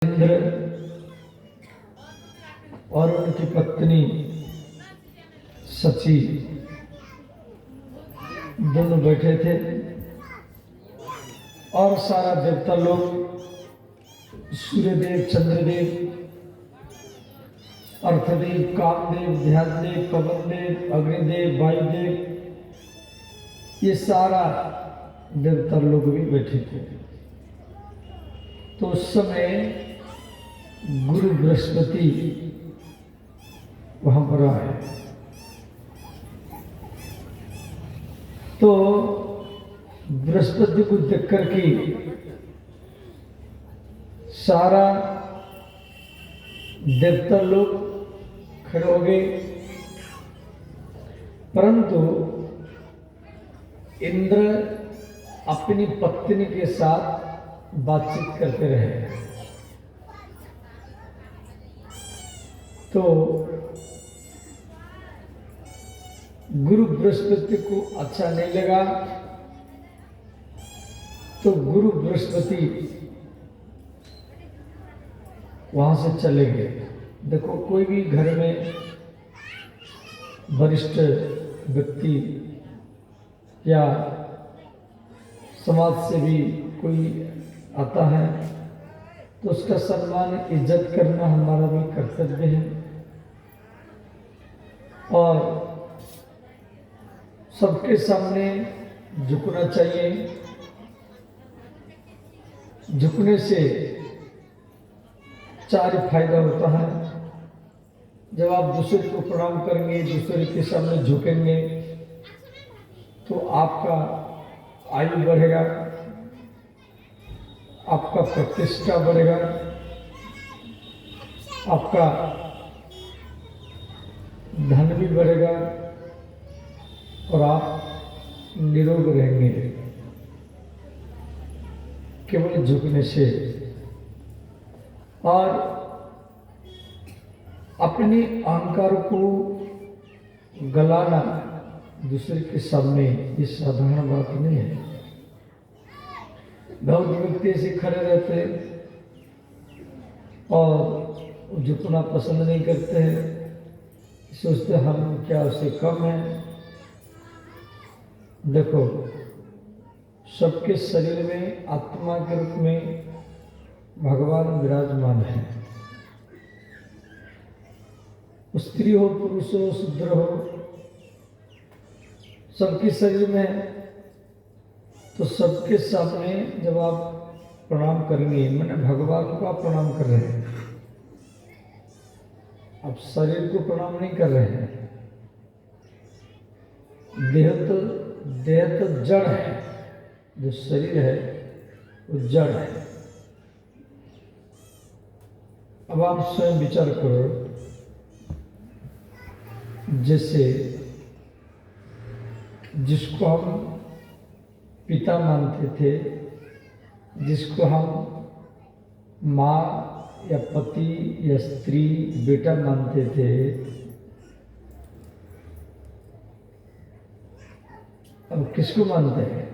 इंद्र और उनकी पत्नी सची दोनों बैठे थे और सारा देवता लोग सूर्यदेव, चंद्रदेव, अर्थदेव, कामदेव, ध्यानदेव, पवनदेव, अग्निदेव, वायुदेव, ये सारा देवता लोग भी बैठे थे। तो उस समय गुरु बृहस्पति वहां पर आए। तो बृहस्पति को देख करके सारा देवता लोग खड़े हो गए, परंतु इंद्र अपनी पत्नी के साथ बातचीत करते रहे। तो गुरु बृहस्पति को अच्छा नहीं लगा, तो गुरु बृहस्पति वहां से चले गए। देखो, कोई भी घर में वरिष्ठ व्यक्ति या समाज से भी कोई आता है तो उसका सम्मान, इज्जत करना हमारा भी कर्तव्य है और सबके सामने झुकना चाहिए। झुकने से चार फायदा होता है। जब आप दूसरे को प्रणाम करेंगे, दूसरे के सामने झुकेंगे, तो आपका आयु बढ़ेगा, आपका प्रतिष्ठा बढ़ेगा, आपका धन भी बढ़ेगा और आप निरोग रहेंगे केवल झुकने से। और अपने अहंकार को गलाना दूसरे के सामने ये साधारण बात नहीं है। बहुत व्यक्ति ऐसे खड़े रहते हैं और झुकना पसंद नहीं करते हैं, सोचते हम क्या उससे कम है। देखो, सबके शरीर में आत्मा के रूप में भगवान विराजमान है। स्त्री हो, पुरुष हो, शूद्र हो, सबके शरीर में। तो सबके सामने जब आप प्रणाम करेंगे, मैंने भगवान को आप प्रणाम कर रहे हैं, आप शरीर को प्रणाम नहीं कर रहे हैं। देह तो जड़ है, जो शरीर है वो जड़ है। अब आप स्वयं विचार करो, जैसे जिसको हम पिता मानते थे, जिसको हम माँ या पति या स्त्री, बेटा मानते थे, अब किसको मानते हैं?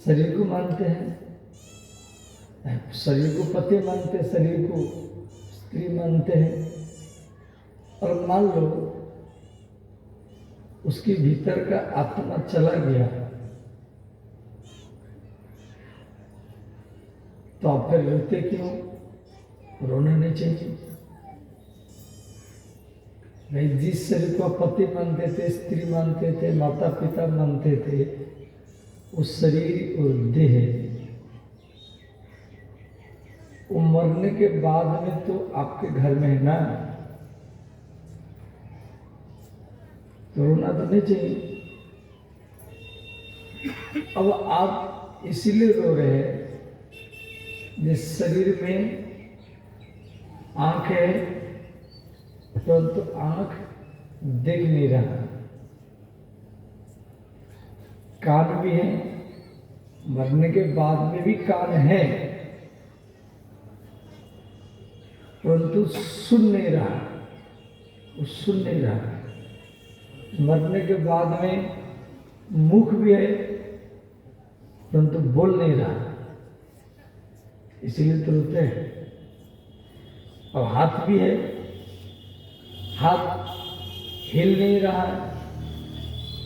शरीर को मानते हैं। शरीर को पति मानते हैं, शरीर को स्त्री मानते हैं। और मान लो उसके भीतर का आत्मा चला गया, तो आप फिर रोते क्यों? रोना नहीं चाहिए भाई। जिस शरीर को आप पति मानते थे, स्त्री मानते थे, माता पिता मानते थे, उस शरीर और देह वो मरने के बाद में तो आपके घर में है ना, तो रोना तो नहीं चाहिए। अब आप इसीलिए रो रहे हैं, जिस शरीर में आंख है परंतु आंख देख नहीं रहा, कान भी है, मरने के बाद में भी कान है परंतु सुन नहीं रहा, वो सुन नहीं रहा। मरने के बाद में मुख भी है परंतु बोल नहीं रहा। इसीलिए तो रोते हैं। और हाथ भी है, हाथ हिल नहीं रहा है,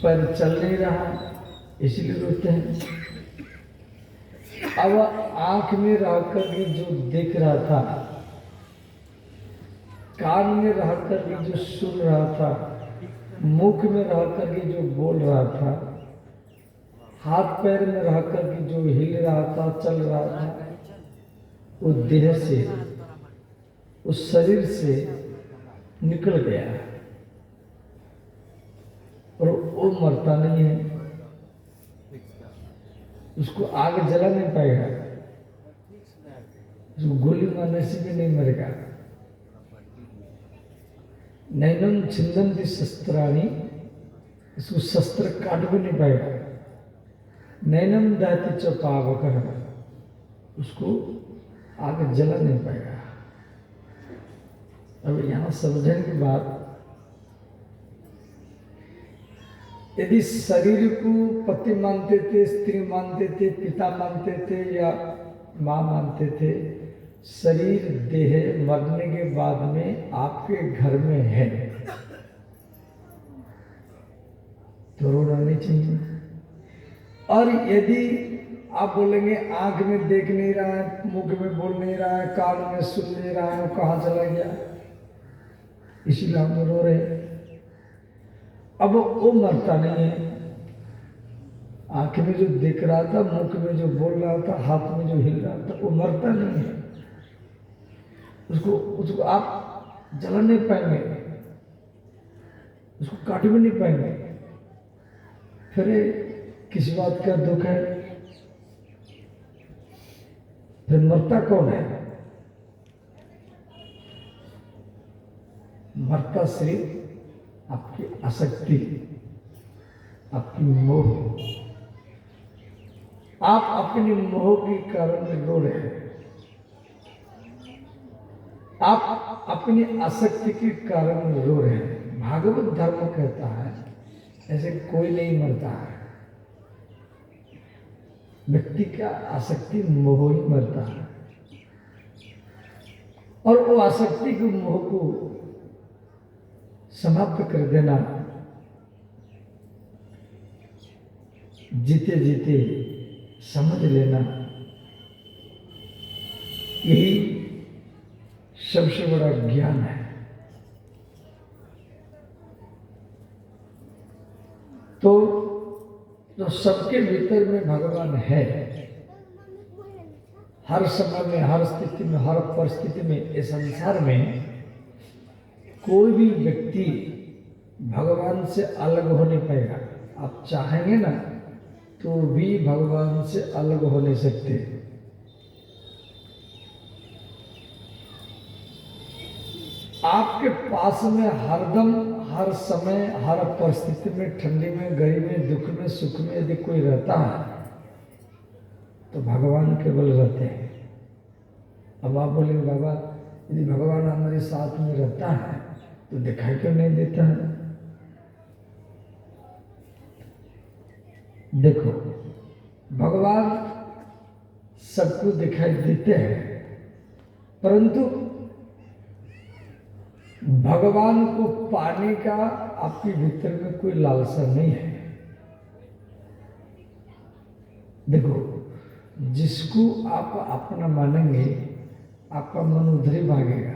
पैर चल नहीं रहा है, इसीलिए रोते हैं। अब आंख में रहकर के जो देख रहा था, कान में रहकर के जो सुन रहा था, मुख में रहकर के जो बोल रहा था, हाथ पैर में रहकर के जो हिल रहा था, चल रहा था, वो देह से, उस शरीर से निकल गया और वो मरता नहीं है। उसको आग जला नहीं पाएगा, उसको गोली मारने से भी नहीं मरेगा। नैनम छिंदन्ति शस्त्राणि, इसको शस्त्र काट भी नहीं पाएगा। नैनम दहति च पावकः, उसको आग जला नहीं पाएगा। अब यहाँ समझने की बात, यदि शरीर को पति मानते थे, स्त्री मानते थे, पिता मानते थे या माँ मानते थे, शरीर देह मरने के बाद में आपके घर में है तो रोना नहीं चाहिए। और यदि आप बोलेंगे आंख में देख नहीं रहा है, मुख में बोल नहीं रहा है, कान में सुन नहीं रहा है, वो कहाँ चला गया, इसीलिए हम रो रहे हैं। अब वो मरता नहीं है। आंख में जो देख रहा था, मुख में जो बोल रहा था, हाथ में जो हिल रहा था, वो मरता नहीं है। उसको आप जला नहीं पाएंगे, उसको काट भी नहीं पाएंगे। फिर किस बात का दुख है? फिर मरता कौन है? मरता सिर्फ आपकी आसक्ति, आपकी मोह। आप अपनी मोह के कारण रो रहे हैं, आप अपनी आसक्ति के कारण रो रहे हैं। भागवत धर्म कहता है ऐसे कोई नहीं मरता है, व्यक्ति का आसक्ति मोह ही मरता है। और वो आसक्ति के मोह को समाप्त कर देना, जीते जीते समझ लेना, यही सबसे बड़ा ज्ञान है। तो सबके भीतर में भगवान है, हर समय में, हर स्थिति में, हर परिस्थिति में। इस संसार में कोई भी व्यक्ति भगवान से अलग हो नहीं पाएगा। आप चाहेंगे ना तो भी भगवान से अलग हो नहीं सकते। आपके पास में हरदम, हर समय, हर परिस्थिति में, ठंडी में, गर्मी में, दुख में, सुख में यदि कोई रहता है तो भगवान केवल रहते हैं। अब आप बोलेंगे बाबा यदि भगवान हमारे साथ में रहता है तो दिखाई क्यों नहीं देता है? देखो, भगवान सबको दिखाई देते हैं, परंतु भगवान को पाने का आपके भीतर में कोई लालसा नहीं है। देखो, जिसको आप अपना मानेंगे आपका मन उधर ही भागेगा।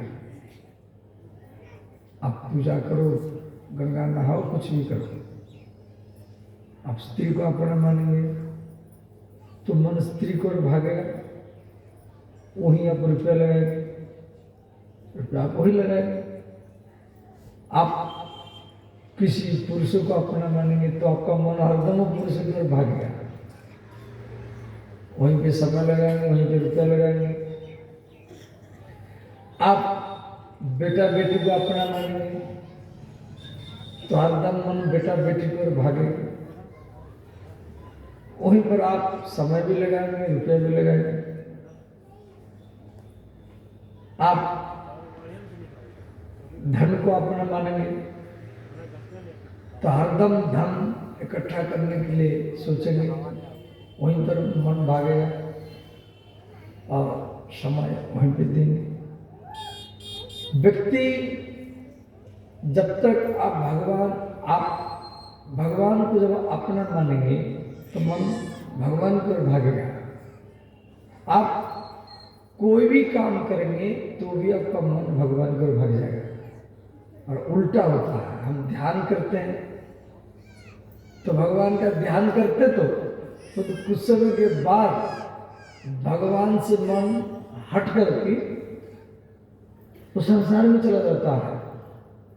आप पूजा करो, गंगा नहाओ, कुछ भी करो, आप स्त्री को अपना मानेंगे तो मन स्त्री को भागेगा। वहीं आप रुपया लगाएंगे, रुपया आप वही लगाएंगे। आप किसी पुरुषों को अपना मानेंगे तो आपका मन हरदम पुरुष की ओर भागेगा। वहीं पे समय लगाएंगे, वहीं पे रुपया लगाएंगे। आप बेटा बेटी को अपना मानेंगे तो हरदम मन बेटा बेटी की ओर भागेगा। वहीं पर आप समय भी लगाएंगे, रुपये भी लगाएंगे। आप धन को अपना मानेंगे तो हरदम धन इकट्ठा करने के लिए सोचेंगे, वहीं पर मन भागेगा। और समय वहीं पे देंगे। व्यक्ति जब तक आप भगवान को जब अपना मानेंगे तो मन भगवान की ओर भागेगा। आप कोई भी काम करेंगे तो भी आपका मन भगवान की ओर भाग जाएगा। और उल्टा होता है, हम ध्यान करते हैं तो भगवान का ध्यान करते तो कुछ समय के बाद भगवान से मन हट करके वो संसार में चला जाता है,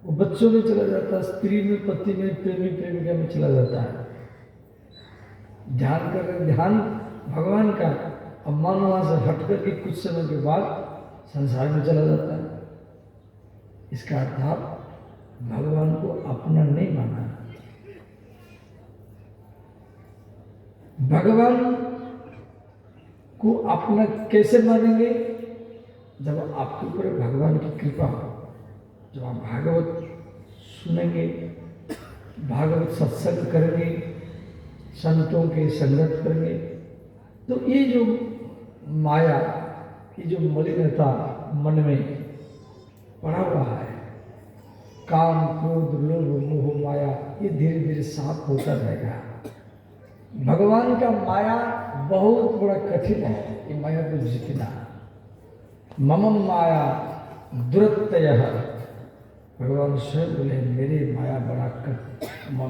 वो बच्चों में चला जाता है, स्त्री में, पति में, प्रेमी प्रेमिका में चला जाता है। ध्यान कर रहे, ध्यान भगवान का, अब मन वहां से हट करके कुछ समय के बाद संसार में चला जाता है। इसका अर्थ भगवान को अपना नहीं माना। भगवान को अपना कैसे मानेंगे? जब आपके ऊपर भगवान की कृपा हो, जब आप भागवत सुनेंगे, भागवत सत्संग करेंगे, संतों के संगत करेंगे, तो ये जो माया, ये जो मलिनता मन में पड़ा हुआ है, काम, क्रोध, लोभ, मोह, माया, ये धीरे धीरे साफ होता रहेगा। भगवान का माया बहुत बड़ा कठिन है, ये माया को जीतना। मम माया दुरत्ययः, भगवान स्वयं बोले मेरी माया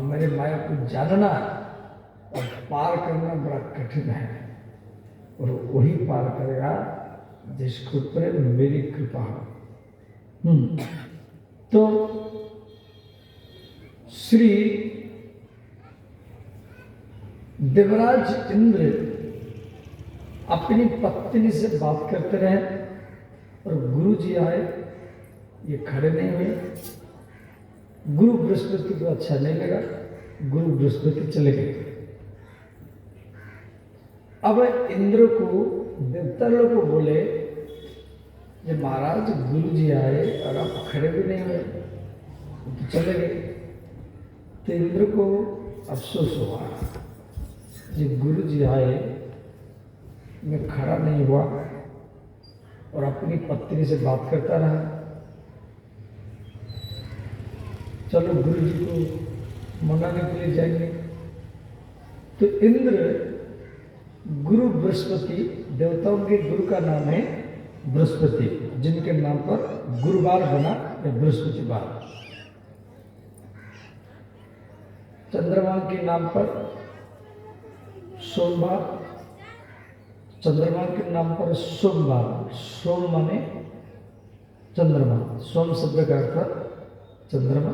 मेरे माया को जानना और पार करना बड़ा कठिन है, और वही पार करेगा जिसके ऊपर मेरी कृपा हो। तो श्री देवराज इंद्र अपनी पत्नी से बात करते रहे और गुरु जी आए, ये खड़े नहीं हुए। गुरु बृहस्पति को अच्छा नहीं लगा, गुरु बृहस्पति चले गए। अब इंद्र को देवता लोग को बोले ये महाराज गुरु जी आए और आप खड़े भी नहीं हुए, तो चले गए। तो इंद्र को अफसोस हुआ, ये गुरु जी आए, मैं खड़ा नहीं हुआ और अपनी पत्नी से बात करता रहा। चलो गुरु जी को मनाने के लिए जाएंगे। तो इंद्र गुरु बृहस्पति, देवताओं के गुरु का नाम है बृहस्पति, जिनके नाम पर गुरुवार बना या बृहस्पतिवार। चंद्रमा के नाम पर सोमवार, चंद्रमा के नाम पर सोमवार, सोम माने चंद्रमा, सोम शब्द का अर्थ चंद्रमा।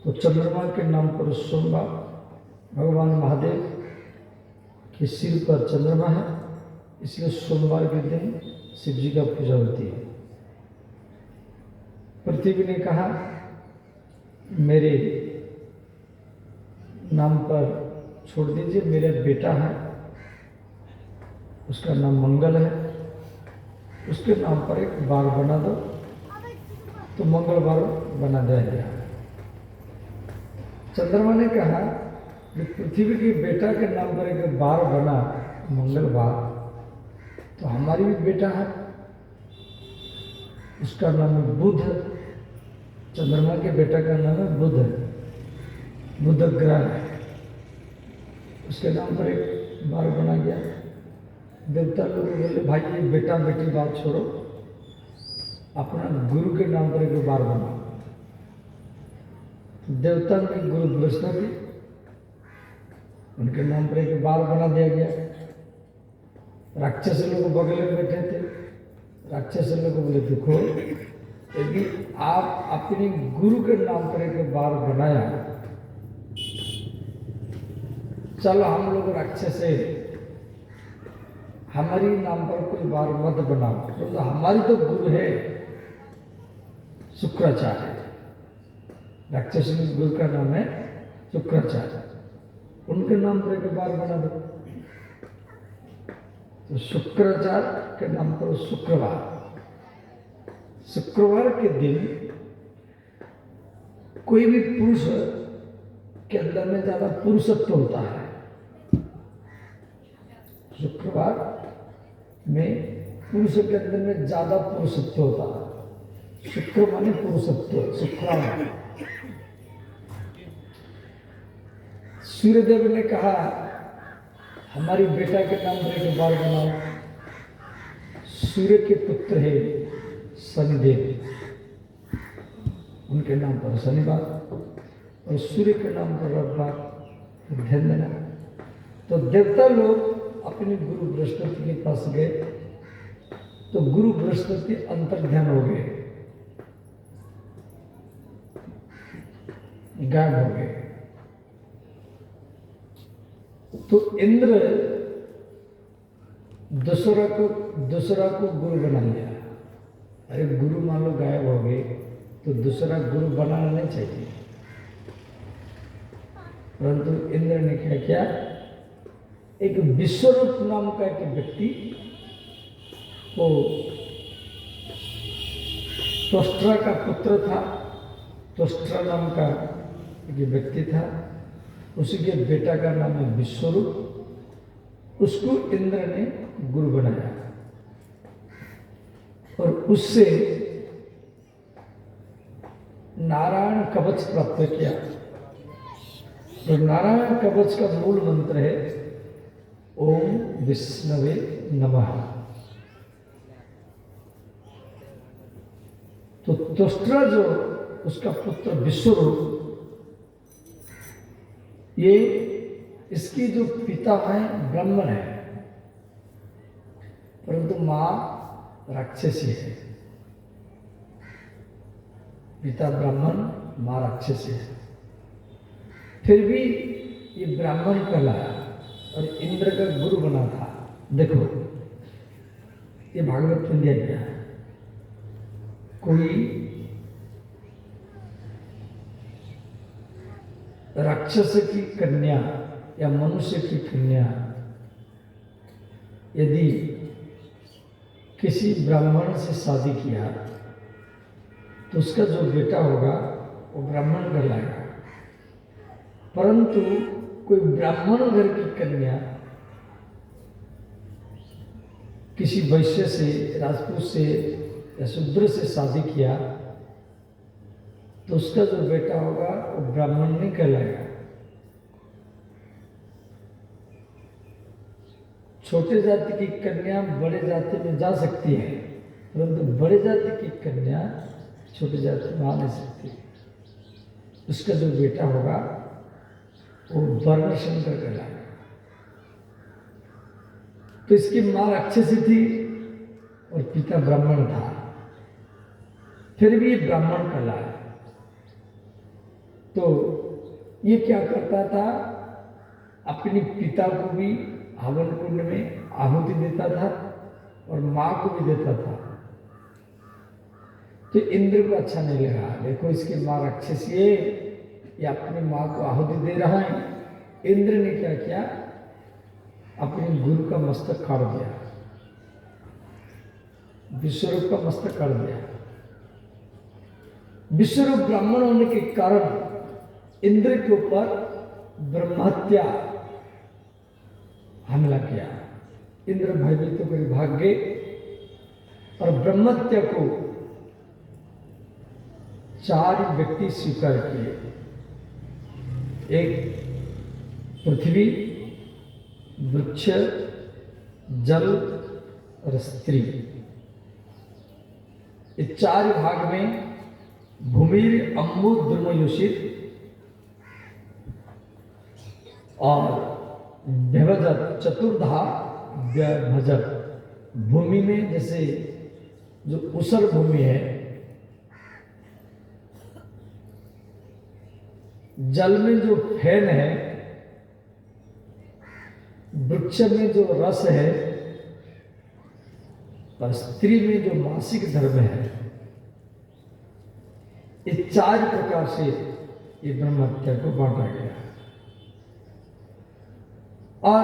तो चंद्रमा के नाम पर सोमवार, भगवान महादेव के सिर पर चंद्रमा है, इसलिए सोमवार के दिन शिव जी का पूजा होती है। पृथ्वी ने कहा मेरे नाम पर छोड़ दीजिए, मेरा बेटा है, उसका नाम मंगल है, उसके नाम पर एक बार बना दो। तो मंगलवार बना दिया गया। चंद्रमा ने कहा कि पृथ्वी के बेटा के नाम पर एक बार बना मंगलवार, तो हमारी भी बेटा है, उसका नाम है बुध। चंद्रमा के बेटा का नाम है बुध, बुध ग्रह है, उसके नाम पर एक बार बना गया। देवता लोग बोले भाई ये बेटा बेटी बात छोड़ो, अपना गुरु के नाम पर एक बार बना। देवता के गुरु बृहस्पति, उनके नाम पर एक बार बना दिया गया। राक्षस लोग बगल में बैठे थे, राक्षस लोग बोले देखो यदि आप अपने गुरु के नाम पर एक बार बनाया, चलो हम लोग राक्षस है, हमारी नाम पर कोई बार मत बनाओ, तो हमारी तो गुरु है शुक्राचार्य, राक्षस गुरु का नाम है शुक्राचार्य, उनके नाम पर एक बार बना दो। तो शुक्राचार्य के नाम पर शुक्रवार, शुक्रवार के दिन कोई भी पुरुष के अंदर में ज्यादा पुरुषत्व होता है। शुक्रवार में पुरुषों के अंदर में ज्यादा पुरुषत्व होता है। शुक्र माने पुरुषत्व, शुक्राणु। सूर्यदेव ने कहा हमारी बेटा के नाम पर एक बार बनाओ। सूर्य के पुत्र है शनिदेव, उनके नाम पर शनिवार, और सूर्य के नाम पर रविवार। ध्यान देना। तो देवता लोग अपने गुरु बृहस्पति के पास गए, तो गुरु बृहस्पति अंतर्ध्यान हो गए, गायब हो गए। तो इंद्र दूसरा को गुरु बना लिया। अरे गुरु मान लो गायब हो गए तो दूसरा गुरु बनाना नहीं चाहिए। परंतु इंद्र ने क्या किया, एक विश्वरूप नाम का एक व्यक्ति, वो त्वष्ट्रा का पुत्र था, त्वष्ट्रा नाम का एक व्यक्ति था, उसी के बेटा का नाम है विश्वरूप। उसको इंद्र ने गुरु बनाया और उससे नारायण कवच प्राप्त किया। तो नारायण कवच का मूल मंत्र है ओम विष्णवे नमः। तो त्वष्ट्रा जो उसका पुत्र विश्वरूप, ये इसकी जो पिता है ब्राह्मण है, परंतु मां राक्षसी है। पिता ब्राह्मण, मां राक्षसी है। फिर भी ये ब्राह्मण कहलाया और इंद्र का गुरु बना था। देखो ये भागवत में दिया गया है। कोई राक्षस की कन्या या मनुष्य की कन्या यदि किसी ब्राह्मण से शादी किया तो उसका जो बेटा होगा वो ब्राह्मण कहलाएगा। परंतु कोई ब्राह्मण घर की कन्या किसी वैश्य से, राजपूत से या शूद्र से शादी किया तो उसका जो बेटा होगा वो ब्राह्मण नहीं कहलाएगा। छोटे जाति की कन्या बड़े जाति में जा सकती है, परंतु बड़े जाति की कन्या छोटे जाति में आ नहीं सकती। उसका जो बेटा होगा वो वर्ण शंकर कहलाएगा। तो इसकी मां राक्षसी थी और पिता ब्राह्मण था, फिर भी ब्राह्मण कहलाया। तो ये क्या करता था, अपने पिता को भी हवन कुंड में आहुति देता था और मां को भी देता था। तो इंद्र को अच्छा नहीं लगा, देखो इसकी मां राक्षसी है, ये अपनी मां को आहुति दे रहा है। इंद्र ने क्या किया, अपने गुरु का मस्तक काट दिया, विश्वरूप का मस्तक काट दिया। विश्वरूप ब्राह्मण होने के कारण इंद्र के ऊपर ब्रह्महत्या हमला किया। इंद्र भयभीत होकर भाग गए और ब्रह्महत्या को 4 व्यक्ति स्वीकार किए। एक पृथ्वी, वृक्ष, जल और स्त्री। इस 4 भाग में भूमिर अम्बु द्रुमयोषित और व्यभजत, चतुर्धा व्यभजत। भूमि में जैसे जो ऊसर भूमि है, जल में जो फैन है, वृक्ष में जो रस है और स्त्री में जो मासिक धर्म है, इस 4 प्रकार से ये ब्रह्महत्या को बांटा गया। और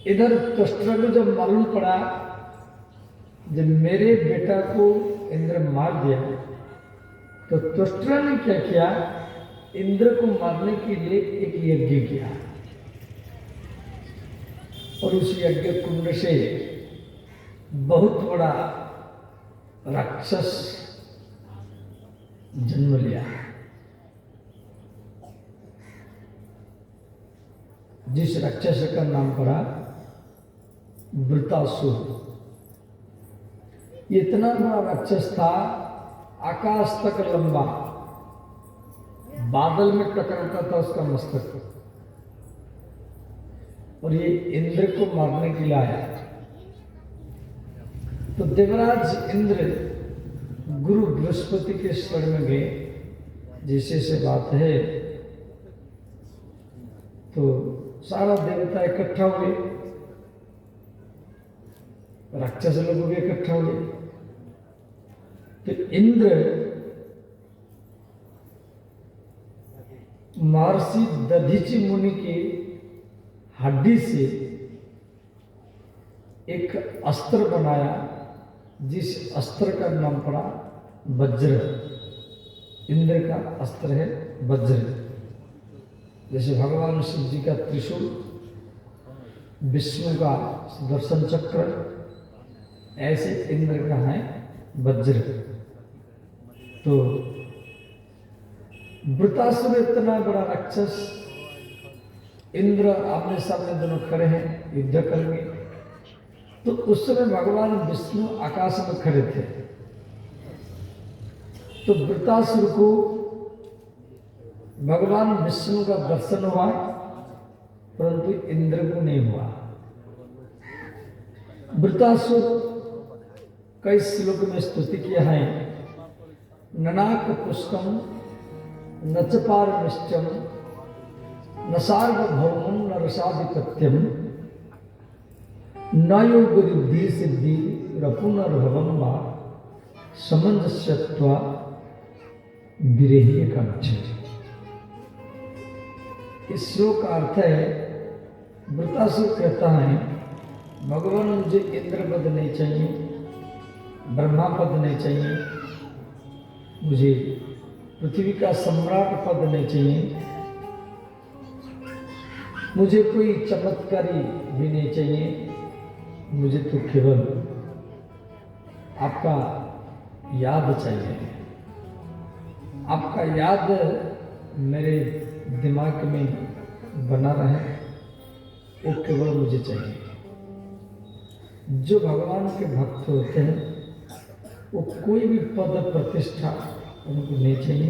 इधर त्वष्ट्रा को जब मालूम पड़ा जब मेरे बेटा को इंद्र मार दिया, तो त्वष्ट्रा ने क्या किया, इंद्र को मारने के लिए एक यज्ञ किया और उस यज्ञ कुंड से बहुत बड़ा राक्षस जन्म लिया, जिस राक्षस का नाम पड़ा वृतासुर। इतना बड़ा राक्षस था, आकाश तक लंबा, बादल में टकराता था उसका मस्तक, और ये इंद्र को मारने के लिए आया। तो देवराज इंद्र गुरु बृहस्पति के शरण में गए, जैसे से बात है। तो सारा देवता इकट्ठा हुए, राक्षस लोग भी इकट्ठा हुए। तो इंद्र महर्षि दधीचि मुनि की हड्डी से एक अस्त्र बनाया, जिस अस्त्र का नाम पड़ा वज्र। इंद्र का अस्त्र है वज्र। जैसे भगवान शिव जी का त्रिशूल, विष्णु का सुदर्शन चक्र, ऐसे इंद्र का है वज्र। तो वृतासुर इतना बड़ा राक्षस, इंद्र आमने सामने दोनों खड़े हैं, युद्ध करेंगे। तो उस समय भगवान विष्णु आकाश में खड़े थे। तो वृतासुर को भगवान विष्णु का दर्शन हुआ, परंतु इंद्र को नहीं हुआ। वृतासुर कई श्लोक में स्तुति किया है, ननाक पुष्कम नचपार निश्चम न सार्वभौमम न रसाधिपत्यम न योगरिद्धि सिद्धि रपुनर्भवम वा समंजस्यत्वा विरेही कांक्षे। इस श्लोक का अर्थ है, वृतासुर कहता है भगवान मुझे इंद्र पद नहीं चाहिए, ब्रह्मा पद नहीं चाहिए, मुझे पृथ्वी का सम्राट पद नहीं चाहिए, मुझे कोई चमत्कारी भी नहीं चाहिए, मुझे तो केवल आपका याद चाहिए। आपका याद मेरे दिमाग में बना रहे, वो केवल मुझे चाहिए। जो भगवान के भक्त होते हैं वो कोई भी पद प्रतिष्ठा उनको नहीं चाहिए,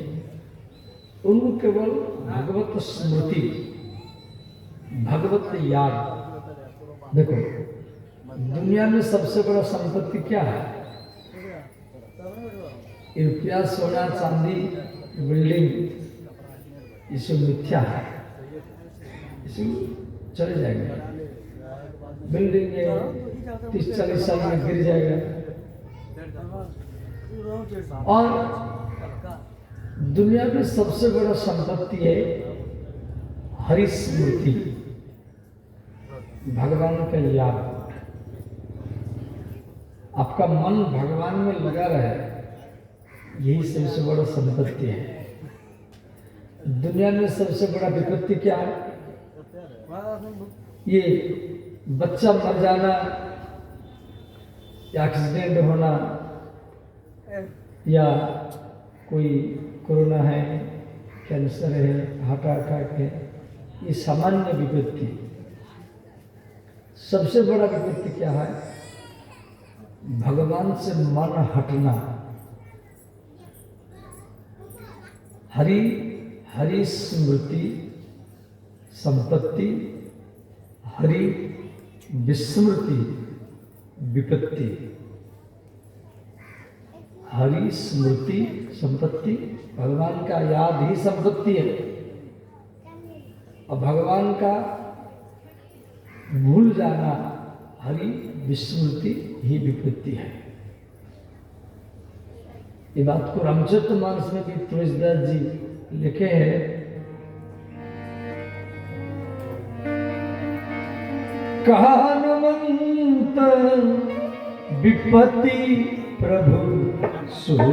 उनको केवल भगवत स्मृति, भगवत याद। देखो दुनिया में सबसे बड़ा संपत्ति क्या है? रुपया, सोना, चांदी, बिल्डिंग, इसे मिथ्या है, इसे चले जाएंगे। बिल्डिंग 30-40 साल में गिर जाएगा। और दुनिया में सबसे बड़ा संपत्ति है हरि स्मृति, भगवान का याद। आपका मन भगवान में लगा रहे, यही सबसे बड़ा संपत्ति है। दुनिया में सबसे बड़ा विपत्ति क्या है? ये बच्चा मर जाना, या एक्सीडेंट होना, या कोई कोरोना है, कैंसर है, हार्ट अटैक है, ये सामान्य विपत्ति। सबसे बड़ा विपत्ति क्या है? भगवान से मन हटना। हरि हरि स्मृति संपत्ति, हरि विस्मृति विपत्ति। हरि स्मृति संपत्ति, भगवान का याद ही संपत्ति है, और भगवान का भूल जाना, हरि विस्मृति ही विपत्ति है। ये बात को रामचरितमानस में भी तुलसीदास जी लिखे हैं। कहा हनुमंत विपत्ति प्रभु सोई,